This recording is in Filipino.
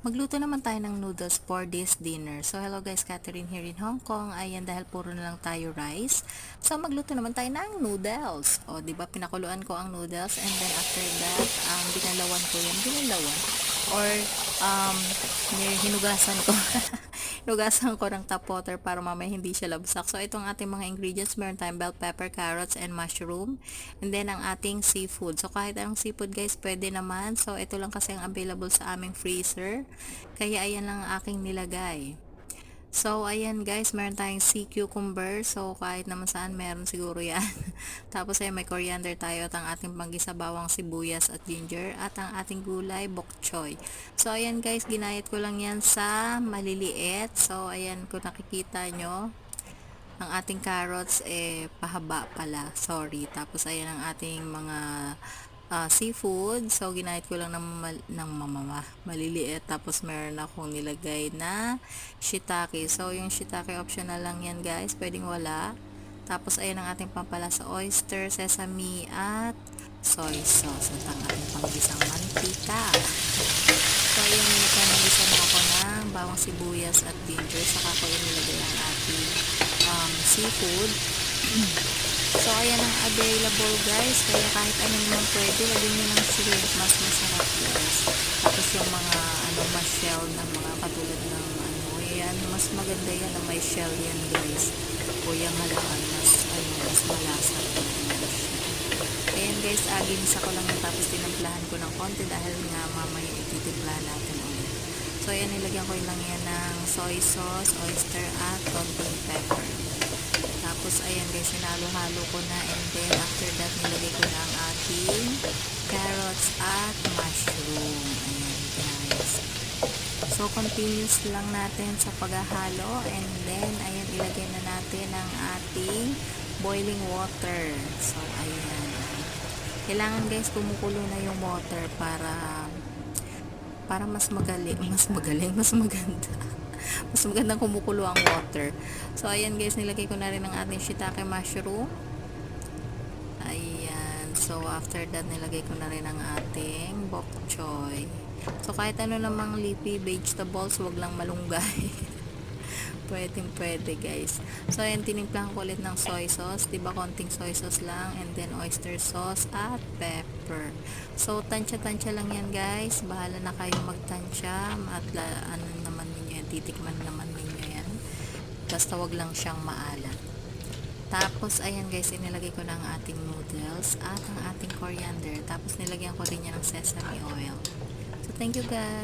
Magluto naman tayo ng noodles for this dinner. So, hello guys, Catherine here in Hong Kong. Ayan, dahil puro na lang tayo rice. So, magluto naman tayo ng noodles. O, di ba pinakuluan ko ang noodles and then after that, binalawan ko yan. Binalawan. Or, um, hinugasan ko. Hinugasan ko ng tap water para mamaya hindi siya labsak. So, itong ating mga ingredients, meron tayong bell pepper, carrots, and mushroom. And then, ang ating seafood. So, kahit anong seafood guys, pwede naman. So, ito lang kasi ang available sa aming freezer. Kaya, ayan lang ang aking nilagay. So, ayan guys, meron tayong sea cucumber. So, kahit naman saan, meron siguro yan. Tapos, ayan, may coriander tayo at ang ating panggisa bawang sibuyas at ginger. At ang ating gulay, bok choy. So, ayan guys, ginayat ko lang yan sa maliliit. So, ayan, kung nakikita nyo, ang ating carrots, pahaba pala. Sorry. Tapos, ayan ang ating mga seafood. So, ginahit ko lang ng maliliit. Tapos, meron akong nilagay na shiitake. So, yung shiitake optional lang yan guys. Pwedeng wala. Tapos, ayan ang ating pampalasa oyster, sesame, at soy sauce. At ang ating panggisang mantika. So, ayan, nilagyan na ako ng bawang sibuyas at ginger. Saka ko inilagay ang ating seafood. So, ayan ang available guys. Kaya kahit ano naman pwede, lagyan nyo ng shrimp. Mas masarap guys. Tapos yung mga mas shell na mga katulad ng yan, mas maganda yan na may shell yan guys. O yung halaan, mas malasa. Ayan guys, ginisa ko lang tapos tinamplahan ko ng konti dahil nga mamaya ititimplahan natin ulit. So, ayan, nilagyan ko lang yan ng soy sauce, oyster, at konting pepper. Tapos, ayan guys, sinalo-halo ko na and then after that, nilagay ko na ang ating carrots at mushroom. Ayan guys. So, continuous lang natin sa paghahalo and then, ayan, ilagay na natin ang ating boiling water. So, ayan. Kailangan guys, kumukulo na yung water para mas magaling, mas maganda. Mas magandang kumukulo ang water. So, ayan guys, nilagay ko na rin ang ating shiitake mushroom. Ayan. So, after that, nilagay ko na rin ang ating bok choy. So, kahit ano namang leafy vegetables, wag lang malunggay. Pwede guys. So, ayan, tinimplahan ko ulit ng soy sauce. Diba, konting soy sauce lang. And then, oyster sauce at pepper. So, tansya-tansya lang yan guys. Bahala na kayo magtansya. At ano naman ninyo yan. Titikman naman ninyo yan. Basta wag lang siyang maalat. Tapos, ayan guys, inilagay ko na ang ating noodles at ang ating coriander. Tapos, nilagyan ko rin yan ng sesame oil. So, thank you guys.